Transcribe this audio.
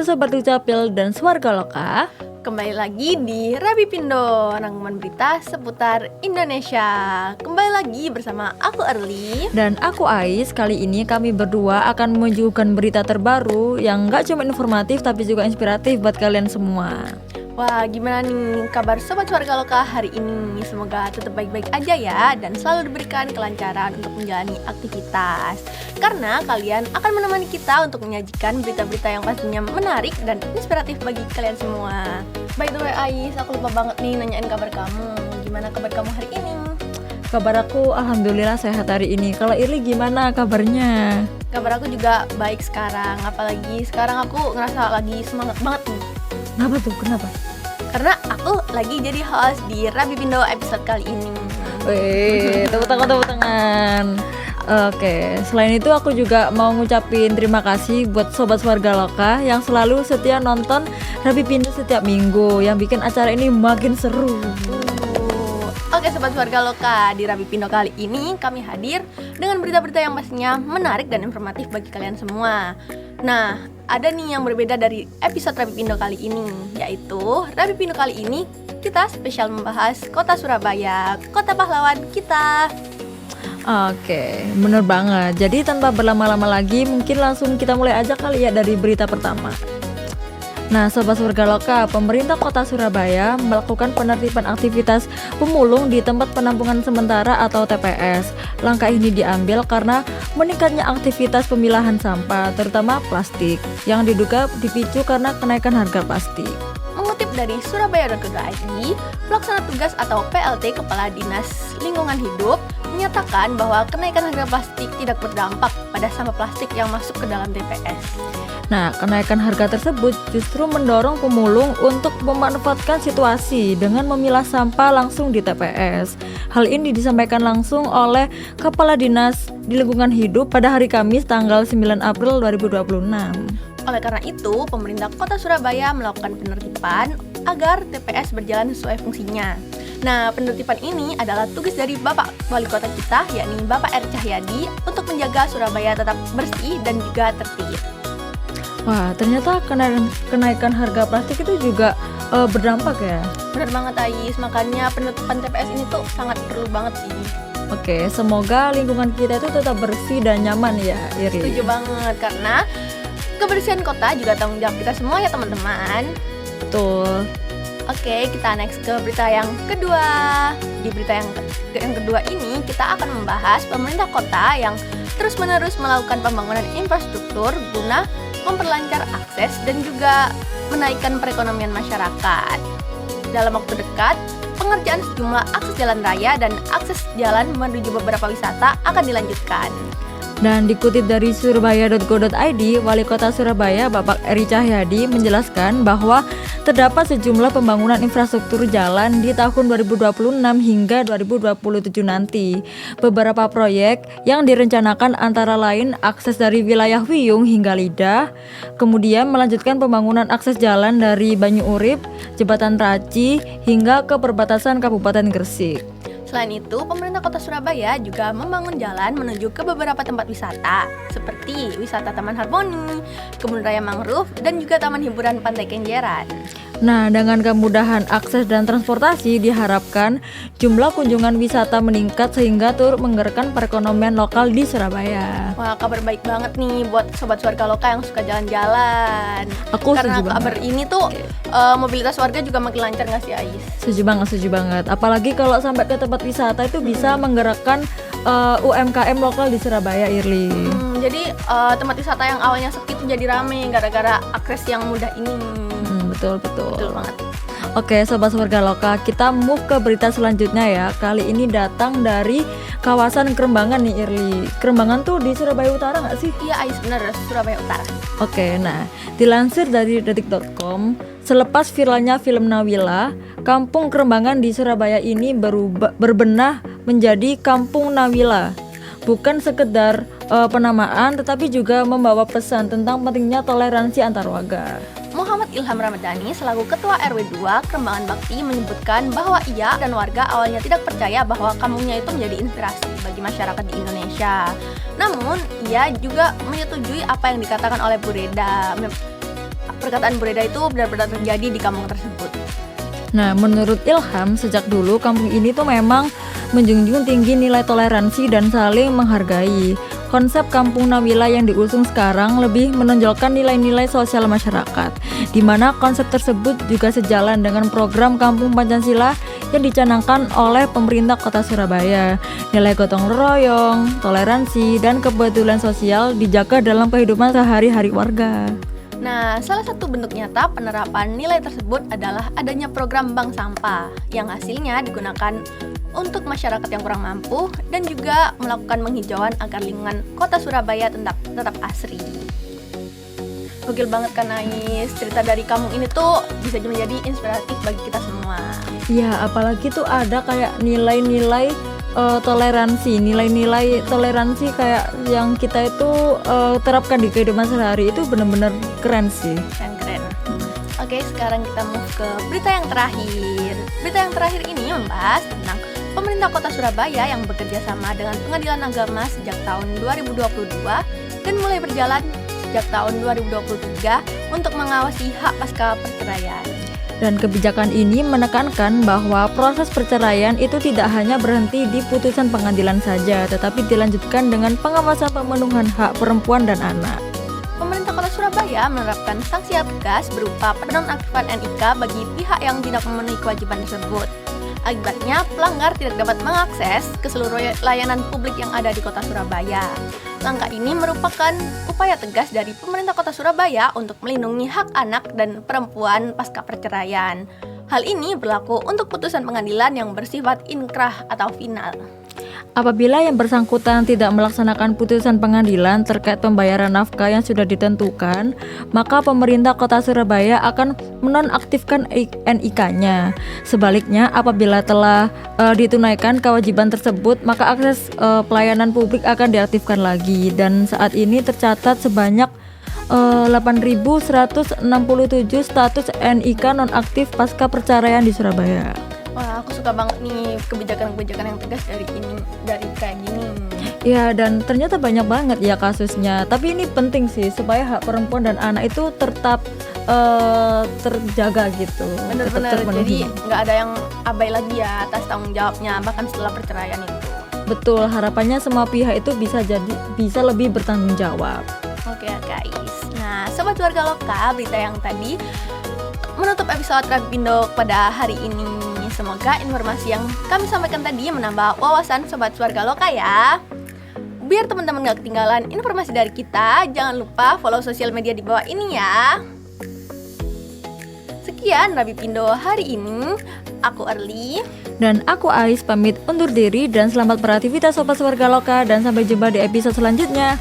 Sobat Dukcapil dan Swarga Loka. Kembali lagi di Rabi Pindo, rangkuman berita seputar Indonesia. Kembali lagi bersama aku Early dan aku Ais. Kali ini kami berdua akan menyuguhkan berita terbaru yang gak cuma informatif tapi juga inspiratif buat kalian semua. Wah, gimana nih kabar Sobat Swarga Loka hari ini? Semoga tetap baik-baik aja ya dan selalu diberikan kelancaran untuk menjalani aktivitas. Karena kalian akan menemani kita untuk menyajikan berita-berita yang pastinya menarik dan inspiratif bagi kalian semua. By the way Ais, aku lupa banget nih nanyain kabar kamu. Gimana kabar kamu hari ini? Kabar aku alhamdulillah sehat hari ini. Kalau Irli gimana kabarnya? Kabar aku juga baik sekarang. Apalagi sekarang aku ngerasa lagi semangat banget nih. Kenapa tuh? Kenapa? Karena aku lagi jadi host di Rabi Pindo episode kali ini. Wih, tepuk tangan. Oke, selain itu aku juga mau ngucapin terima kasih buat Sobat Swarga Loka yang selalu setia nonton Rabi Pindo setiap minggu, yang bikin acara ini makin seru. Oke Sobat Swarga Loka, di Rabi Pindo kali ini kami hadir dengan berita-berita yang pastinya menarik dan informatif bagi kalian semua. Nah, ada nih yang berbeda dari episode Rabi Pindo kali ini, yaitu Rabi Pindo kali ini kita spesial membahas kota Surabaya, kota pahlawan kita. Oke, bener banget. Jadi tanpa berlama-lama lagi, mungkin langsung kita mulai aja kali ya dari berita pertama. Nah, Sobat Swarga Loka, pemerintah kota Surabaya melakukan penertiban aktivitas pemulung di tempat penampungan sementara atau TPS. Langkah ini diambil karena meningkatnya aktivitas pemilahan sampah, terutama plastik, yang diduga dipicu karena kenaikan harga plastik. Mengutip dari Surabaya.co.id, pelaksana tugas atau PLT Kepala Dinas Lingkungan Hidup menyatakan bahwa kenaikan harga plastik tidak berdampak pada sampah plastik yang masuk ke dalam TPS. Nah, kenaikan harga tersebut justru mendorong pemulung untuk memanfaatkan situasi dengan memilah sampah langsung di TPS. Hal ini disampaikan langsung oleh Kepala Dinas di Lingkungan Hidup pada hari Kamis tanggal 9 April 2026. Oleh karena itu, pemerintah kota Surabaya melakukan penertiban agar TPS berjalan sesuai fungsinya. Nah, penertiban ini adalah tugas dari Bapak Wali Kota kita, yakni Bapak Eri Cahyadi, untuk menjaga Surabaya tetap bersih dan juga tertib. Wah, ternyata kenaikan harga plastik itu juga berdampak ya? Benar banget Ais, makanya penutupan TPS ini tuh sangat perlu banget sih. Oke, semoga lingkungan kita itu tetap bersih dan nyaman ya, Iri. Setuju banget, karena kebersihan kota juga tanggung jawab kita semua ya teman-teman. Betul. Oke, kita next ke berita yang kedua. Di berita yang kedua ini kita akan membahas pemerintah kota yang terus-menerus melakukan pembangunan infrastruktur guna memperlancar akses dan juga menaikkan perekonomian masyarakat. Dalam waktu dekat, pengerjaan sejumlah akses jalan raya dan akses jalan menuju beberapa wisata akan dilanjutkan. Dan dikutip dari surabaya.go.id, Wali Kota Surabaya Bapak Eri Cahyadi menjelaskan bahwa terdapat sejumlah pembangunan infrastruktur jalan di tahun 2026 hingga 2027 nanti. Beberapa proyek yang direncanakan antara lain akses dari wilayah Wiyung hingga Lidah, kemudian melanjutkan pembangunan akses jalan dari Banyu Urip, Jembatan Raci hingga ke perbatasan Kabupaten Gresik. Selain itu, pemerintah kota Surabaya juga membangun jalan menuju ke beberapa tempat wisata seperti wisata Taman Harmoni, Kebun Raya Mangrove, dan juga Taman Hiburan Pantai Kenjeran. Nah, dengan kemudahan akses dan transportasi diharapkan jumlah kunjungan wisata meningkat sehingga turut menggerakkan perekonomian lokal di Surabaya. Wah, kabar baik banget nih buat Sobat Swarga Loka yang suka jalan-jalan. Karena kabar ini tuh mobilitas warga juga makin lancar nggak sih Ais? Setuju banget. Apalagi kalau sampai ke tempat wisata itu bisa menggerakkan UMKM lokal di Surabaya, Irli. Jadi tempat wisata yang awalnya sepi tuh jadi rame gara-gara akses yang mudah ini. Betul banget. Oke, Sobat Swarga Loka, kita move ke berita selanjutnya ya. Kali ini datang dari kawasan Kerembangan nih, Irli. Kerembangan tuh di Surabaya Utara nggak sih? Iya, Ais, bener, Surabaya Utara. Oke, nah, dilansir dari detik.com, selepas viralnya film Nawila, Kampung Kerembangan di Surabaya ini berbenah menjadi Kampung Nawila. Bukan sekedar penamaan, tetapi juga membawa pesan tentang pentingnya toleransi antar warga. Muhammad Ilham Ramadhani selaku Ketua RW 2 Kerembangan Bakti menyebutkan bahwa ia dan warga awalnya tidak percaya bahwa kampungnya itu menjadi inspirasi bagi masyarakat di Indonesia. Namun, ia juga menyetujui apa yang dikatakan oleh Bu Reda. perkataan berbeda itu benar-benar terjadi di kampung tersebut. Nah, menurut Ilham, sejak dulu kampung ini tuh memang menjunjung tinggi nilai toleransi dan saling menghargai. Konsep kampung Nawila yang diusung sekarang lebih menonjolkan nilai-nilai sosial masyarakat, di mana konsep tersebut juga sejalan dengan program Kampung Pancasila yang dicanangkan oleh pemerintah Kota Surabaya. Nilai gotong royong, toleransi, dan kepedulian sosial dijaga dalam kehidupan sehari-hari warga. Nah, salah satu bentuk nyata penerapan nilai tersebut adalah adanya program bank sampah yang hasilnya digunakan untuk masyarakat yang kurang mampu dan juga melakukan penghijauan agar lingkungan Kota Surabaya tetap asri. Gokil banget kan Ais, cerita dari kampung ini tuh bisa menjadi inspiratif bagi kita semua. Ya, apalagi tuh ada kayak nilai-nilai toleransi, nilai-nilai toleransi kayak yang kita itu terapkan di kehidupan sehari itu benar-benar keren sih. Keren. Oke, sekarang kita move ke berita yang terakhir. Berita yang terakhir ini membahas tentang pemerintah Kota Surabaya yang bekerja sama dengan Pengadilan Agama sejak tahun 2022 dan mulai berjalan sejak tahun 2023 untuk mengawasi hak pasca perceraian. Dan kebijakan ini menekankan bahwa proses perceraian itu tidak hanya berhenti di putusan pengadilan saja, tetapi dilanjutkan dengan pengawasan pemenuhan hak perempuan dan anak. Pemerintah Kota Surabaya menerapkan sanksi tegas berupa penonaktifan NIK bagi pihak yang tidak memenuhi kewajiban tersebut. Akibatnya, pelanggar tidak dapat mengakses ke seluruh layanan publik yang ada di Kota Surabaya. Langkah ini merupakan upaya tegas dari pemerintah Kota Surabaya untuk melindungi hak anak dan perempuan pasca perceraian. Hal ini berlaku untuk putusan pengadilan yang bersifat inkrah atau final. Apabila yang bersangkutan tidak melaksanakan putusan pengadilan terkait pembayaran nafkah yang sudah ditentukan, maka pemerintah Kota Surabaya akan menonaktifkan NIK-nya. Sebaliknya, apabila telah ditunaikan kewajiban tersebut, maka akses pelayanan publik akan diaktifkan lagi. Dan saat ini tercatat sebanyak 8.167 status NIK nonaktif pasca perceraian di Surabaya. Wah, aku suka banget nih kebijakan-kebijakan yang tegas dari kayak gini. Ya, dan ternyata banyak banget ya kasusnya. Tapi ini penting sih supaya hak perempuan dan anak itu tetap terjaga gitu. Bener-bener, jadi nggak ada yang abai lagi ya atas tanggung jawabnya bahkan setelah perceraian itu. Betul, harapannya semua pihak itu bisa lebih bertanggung jawab. Oke guys, nah sobat warga loka, berita yang tadi menutup episode Rapindo pada hari ini. Semoga informasi yang kami sampaikan tadi menambah wawasan sobat warga loka ya. Biar teman-teman gak ketinggalan informasi dari kita, jangan lupa follow sosial media di bawah ini ya. Sekian Rapindo hari ini. Aku Early dan aku Ais pamit undur diri dan selamat beraktivitas sobat warga loka dan sampai jumpa di episode selanjutnya.